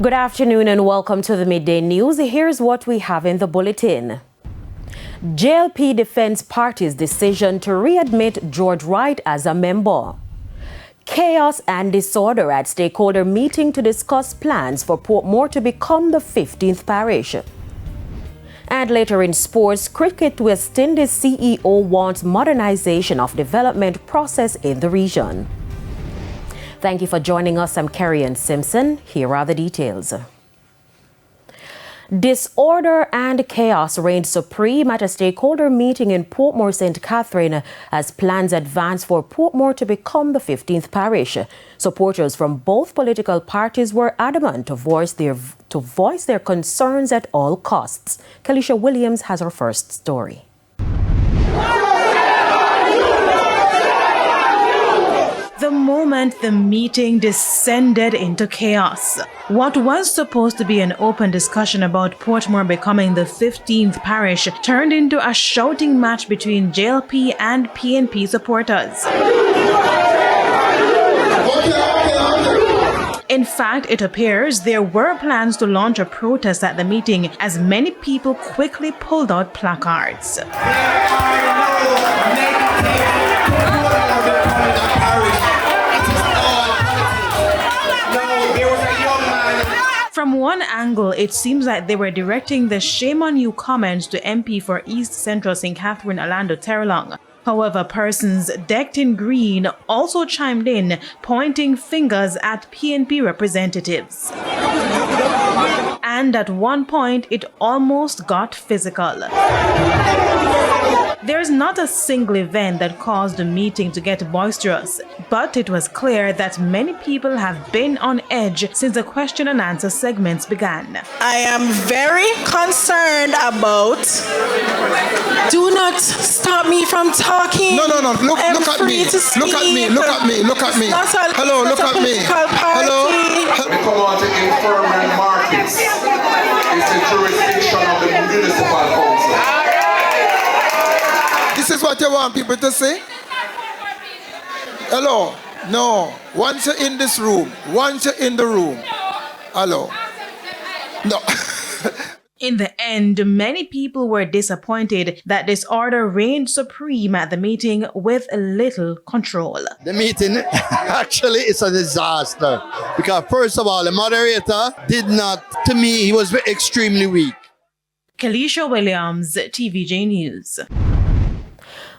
Good afternoon and welcome to the Midday News. Here's what we have in the bulletin. JLP defends party's decision to readmit George Wright as a member. Chaos and disorder at stakeholder meeting to discuss plans for Portmore to become the 15th parish. And later in sports, Cricket West Indies CEO wants modernization of development process in the region. Thank you for joining us. I'm Kerry-Ann Simpson. Here are the details. Disorder and chaos reigned supreme at a stakeholder meeting in Portmore, St. Catherine, as plans advance for Portmore to become the 15th parish. Supporters from both political parties were adamant to voice their concerns at all costs. Kalisha Williams has our first story. The moment the meeting descended into chaos. What was supposed to be an open discussion about Portmore becoming the 15th parish turned into a shouting match between JLP and PNP supporters. In fact, it appears there were plans to launch a protest at the meeting as many people quickly pulled out placards. From one angle, it seems like they were directing the shame on you comments to MP for East Central St. Catherine Orlando Terrelong. However, persons decked in green also chimed in, pointing fingers at PNP representatives. And at one point, it almost got physical. There's not a single event that caused the meeting to get boisterous, but it was clear that many people have been on edge since the question and answer segments began. I am very concerned about. Do not stop me from talking. No. Look at me. Look at me. Hello, look at me. Hello. We come out to informal markets. It's the jurisdiction of the municipal council. This is what you want people to say? Hello? No. Once you're in this room, once you're in the room. Hello? No. In the end, many people were disappointed that disorder reigned supreme at the meeting with little control. The meeting actually is a disaster because first of all, the moderator did not, to me, he was extremely weak. Kalisha Williams, TVJ News.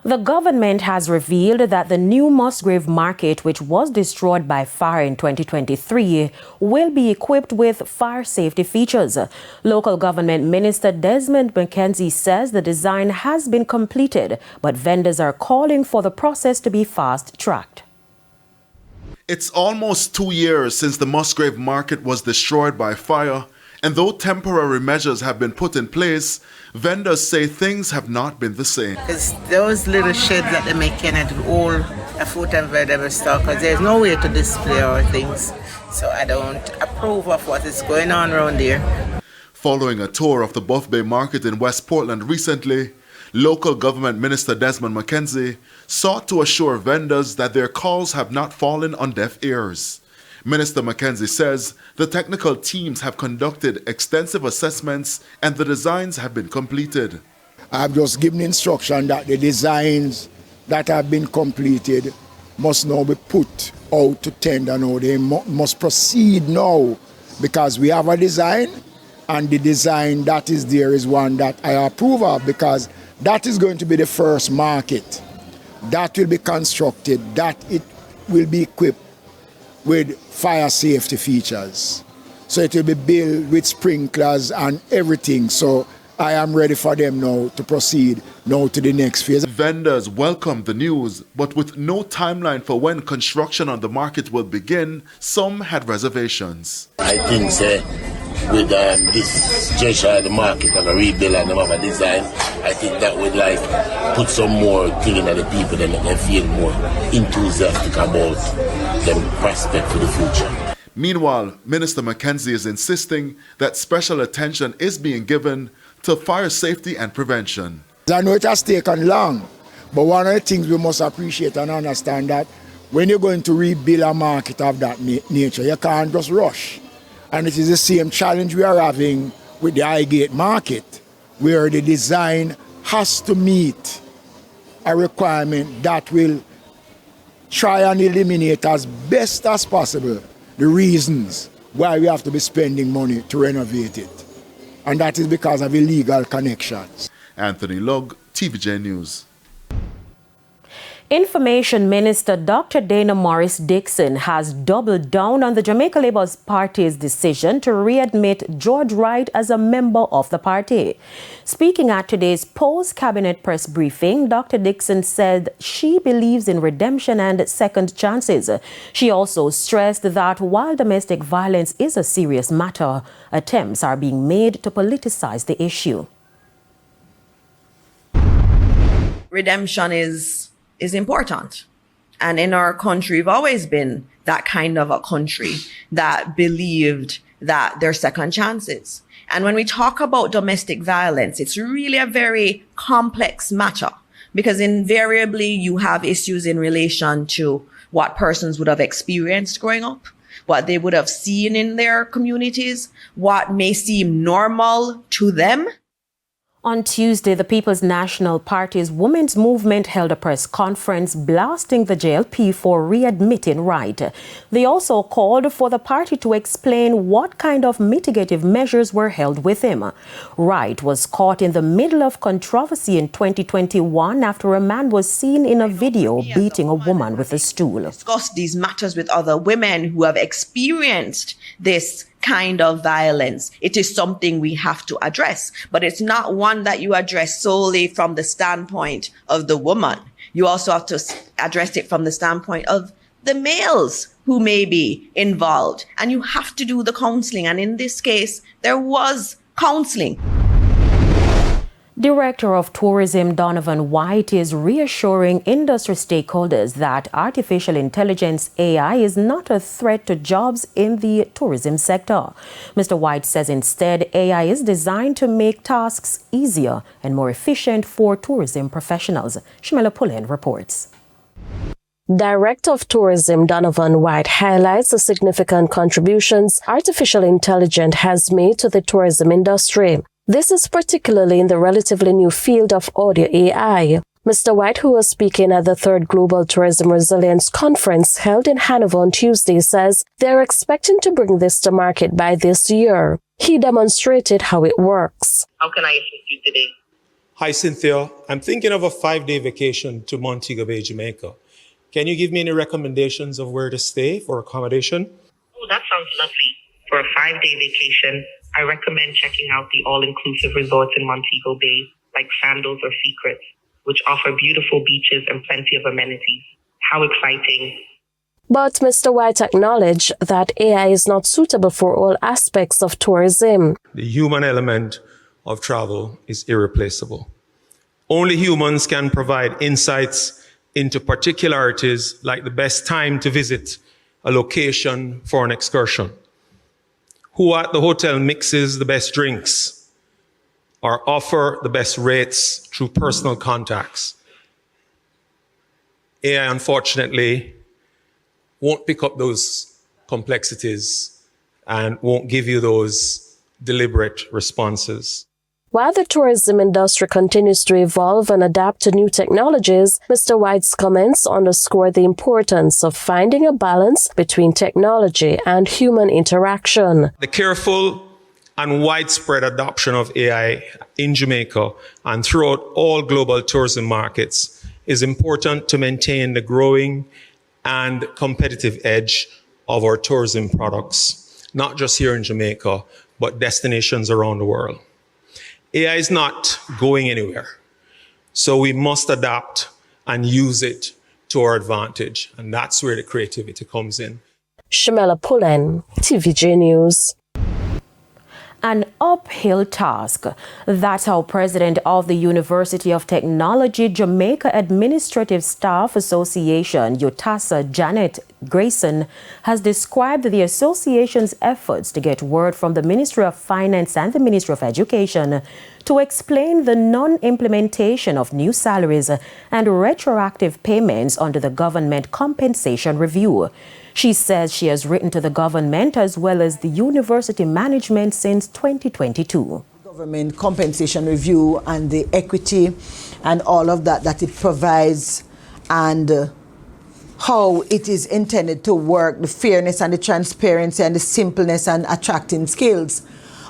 The government has revealed that the new Musgrave Market, which was destroyed by fire in 2023, will be equipped with fire safety features. Local government minister Desmond McKenzie says the design has been completed, but vendors are calling for the process to be fast-tracked. It's almost 2 years since the Musgrave Market was destroyed by fire, and though temporary measures have been put in place, vendors say things have not been the same. Because those little sheds that they make cannot hold a foot and vegetable stock because there's no way to display our things. So I don't approve of what is going on around there. Following a tour of the Musgrave Market in West Portland recently, local government minister Desmond McKenzie sought to assure vendors that their calls have not fallen on deaf ears. Minister McKenzie says the technical teams have conducted extensive assessments and the designs have been completed. I've just given instruction that the designs that have been completed must now be put out to tender now. They must proceed now because we have a design, and the design that is there is one that I approve of because that is going to be the first market that will be constructed, that it will be equipped with fire safety features. So it will be built with sprinklers and everything. So I am ready for them now to proceed now to the next phase. Vendors welcomed the news, but with no timeline for when construction on the market will begin, some had reservations. I think with this gesture at the market and a rebuild and a design, I think that would put some more thing in the people and make them feel more enthusiastic about the prospect for the future. Meanwhile, Minister McKenzie is insisting that special attention is being given to fire safety and prevention. I know it has taken long, but one of the things we must appreciate and understand that when you're going to rebuild a market of that nature, you can't just rush. And it is the same challenge we are having with the Highgate Market, where the design has to meet a requirement that will try and eliminate as best as possible the reasons why we have to be spending money to renovate it. And that is because of illegal connections. Anthony Lugg, TVJ News. Information Minister Dr. Dana Morris Dixon has doubled down on the Jamaica Labour Party's decision to readmit George Wright as a member of the party. Speaking at today's post-cabinet press briefing, Dr. Dixon said she believes in redemption and second chances. She also stressed that while domestic violence is a serious matter, attempts are being made to politicize the issue. Redemption is important. And in our country, we've always been that kind of a country that believed that there are second chances. And when we talk about domestic violence, it's really a very complex matter because invariably you have issues in relation to what persons would have experienced growing up, what they would have seen in their communities, what may seem normal to them. On Tuesday, the People's National Party's Women's Movement held a press conference blasting the JLP for readmitting Wright. They also called for the party to explain what kind of mitigative measures were held with him. Wright was caught in the middle of controversy in 2021 after a man was seen in a video beating a woman with a stool. Discuss these matters with other women who have experienced this kind of violence. It is something we have to address, but it's not one that you address solely from the standpoint of the woman. You also have to address it from the standpoint of the males who may be involved, and you have to do the counseling. And in this case, there was counseling. Director of Tourism Donovan Wright is reassuring industry stakeholders that artificial intelligence AI is not a threat to jobs in the tourism sector. Mr. Wright says instead AI is designed to make tasks easier and more efficient for tourism professionals. Shimela Pullen reports. Director of Tourism Donovan Wright highlights the significant contributions artificial intelligence has made to the tourism industry. This is particularly in the relatively new field of audio AI. Mr. Wright, who was speaking at the 3rd Global Tourism Resilience Conference held in Hanover on Tuesday, says they're expecting to bring this to market by this year. He demonstrated how it works. How can I assist you today? Hi, Cynthia. I'm thinking of a 5-day vacation to Montego Bay, Jamaica. Can you give me any recommendations of where to stay for accommodation? Oh, that sounds lovely. For a 5-day vacation, I recommend checking out the all-inclusive resorts in Montego Bay, like Sandals or Secrets, which offer beautiful beaches and plenty of amenities. How exciting. But Mr. Wright acknowledged that AI is not suitable for all aspects of tourism. The human element of travel is irreplaceable. Only humans can provide insights into particularities like the best time to visit a location for an excursion, who at the hotel mixes the best drinks or offer the best rates through personal contacts. AI, unfortunately, won't pick up those complexities and won't give you those deliberate responses. While the tourism industry continues to evolve and adapt to new technologies, Mr. Wright's comments underscore the importance of finding a balance between technology and human interaction. The careful and widespread adoption of AI in Jamaica and throughout all global tourism markets is important to maintain the growing and competitive edge of our tourism products, not just here in Jamaica, but destinations around the world. AI is not going anywhere, so we must adapt and use it to our advantage, and that's where the creativity comes in. Shimela Pullen, TVJ News. An uphill task. That's how President of the University of Technology Jamaica Administrative Staff Association, UTASA, Janet Grayson has described the association's efforts to get word from the Ministry of Finance and the Ministry of Education to explain the non-implementation of new salaries and retroactive payments under the government compensation review. She says she has written to the government as well as the university management since 2022. Government compensation review and the equity and all of that it provides, and how it is intended to work, the fairness and the transparency and the simpleness and attracting skills.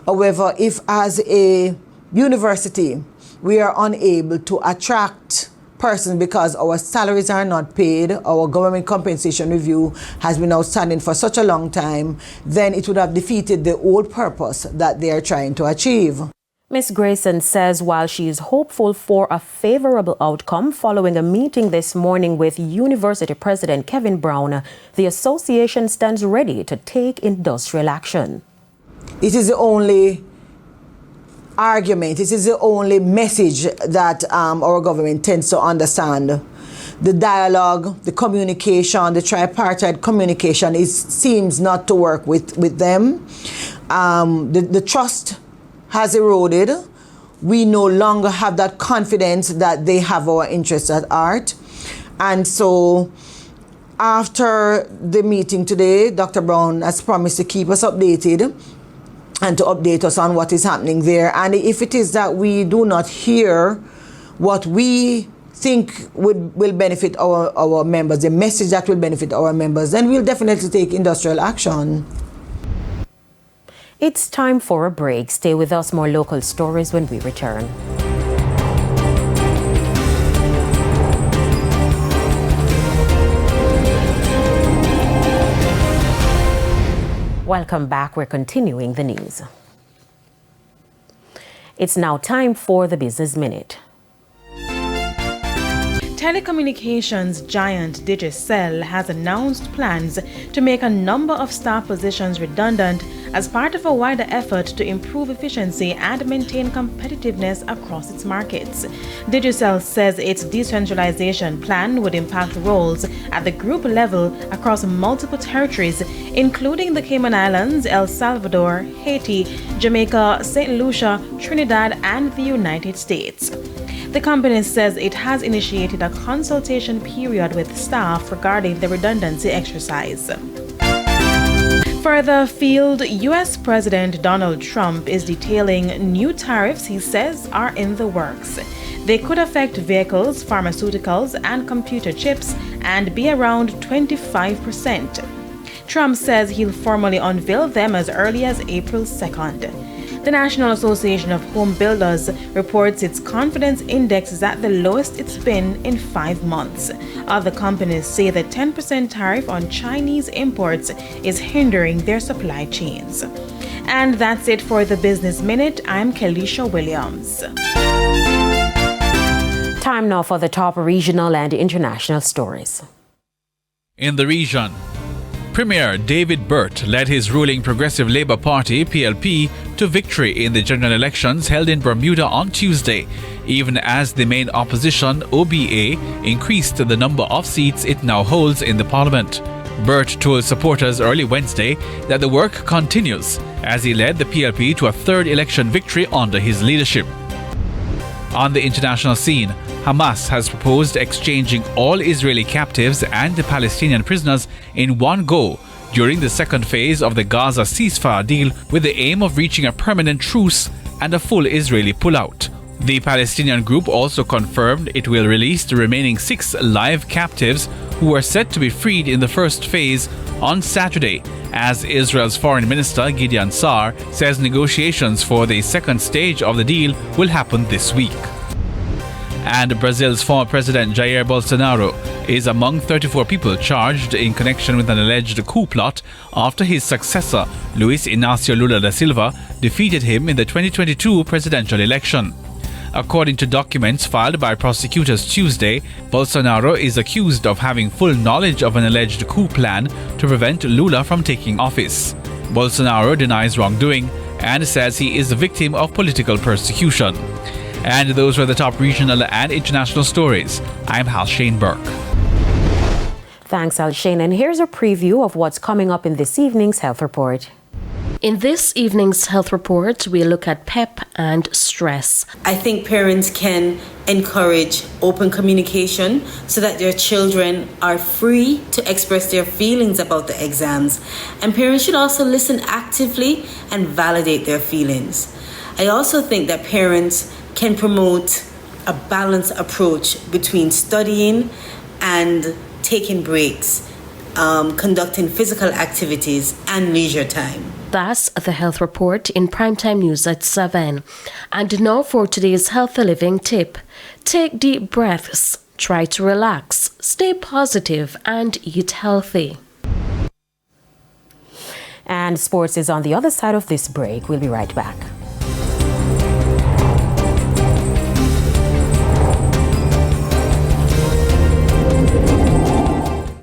However, if as a university we are unable to attract persons because our salaries are not paid, our government compensation review has been outstanding for such a long time, then it would have defeated the whole purpose that they are trying to achieve. Ms. Grayson says while she is hopeful for a favorable outcome following a meeting this morning with University President Kevin Brown, the association stands ready to take industrial action. It is the only argument, it is the only message that our government tends to understand. The dialogue, the communication, the tripartite communication seems not to work with them. The trust has eroded. We no longer have that confidence that they have our interests at heart. And so after the meeting today, Dr. Brown has promised to keep us updated and to update us on what is happening there. And if it is that we do not hear what we think will benefit our members, the message that will benefit our members, then we'll definitely take industrial action. It's time for a break. Stay with us, more local stories when we return. Welcome back. We're continuing the news. It's now time for the Business Minute. Telecommunications giant Digicel has announced plans to make a number of staff positions redundant as part of a wider effort to improve efficiency and maintain competitiveness across its markets. Digicel says its decentralization plan would impact roles at the group level across multiple territories, including the Cayman Islands, El Salvador, Haiti, Jamaica, St. Lucia, Trinidad, and the United States. The company says it has initiated a consultation period with staff regarding the redundancy exercise. Further afield, U.S. President Donald Trump is detailing new tariffs he says are in the works. They could affect vehicles, pharmaceuticals, and computer chips and be around 25%. Trump says he'll formally unveil them as early as April 2nd. The National Association of Home Builders reports its confidence index is at the lowest it's been in 5 months. Other companies say the 10% tariff on Chinese imports is hindering their supply chains. And that's it for the Business Minute. I'm Kelisha Williams. Time now for the top regional and international stories. In the region, Premier David Burt led his ruling Progressive Labour Party, PLP, to victory in the general elections held in Bermuda on Tuesday, even as the main opposition, OBA, increased the number of seats it now holds in the parliament. Burt told supporters early Wednesday that the work continues as he led the PLP to a third election victory under his leadership. On the international scene, Hamas has proposed exchanging all Israeli captives and the Palestinian prisoners in one go during the second phase of the Gaza ceasefire deal with the aim of reaching a permanent truce and a full Israeli pullout. The Palestinian group also confirmed it will release the remaining 6 live captives who were set to be freed in the first phase on Saturday, as Israel's Foreign Minister Gideon Saar says negotiations for the second stage of the deal will happen this week. And Brazil's former president Jair Bolsonaro is among 34 people charged in connection with an alleged coup plot after his successor, Luiz Inácio Lula da Silva, defeated him in the 2022 presidential election. According to documents filed by prosecutors Tuesday, Bolsonaro is accused of having full knowledge of an alleged coup plan to prevent Lula from taking office. Bolsonaro denies wrongdoing and says he is a victim of political persecution. And those were the top regional and international stories. I'm Hal Shane Burke. Thanks, Alshane. And here's a preview of what's coming up in this evening's health report. In this evening's health report, we look at PEP and stress. I think parents can encourage open communication so that their children are free to express their feelings about the exams. And parents should also listen actively and validate their feelings. I also think that parents can promote a balanced approach between studying and taking breaks, conducting physical activities and leisure time. That's the health report in Primetime News at 7. And now for today's healthy living tip. Take deep breaths, try to relax, stay positive and eat healthy. And sports is on the other side of this break. We'll be right back.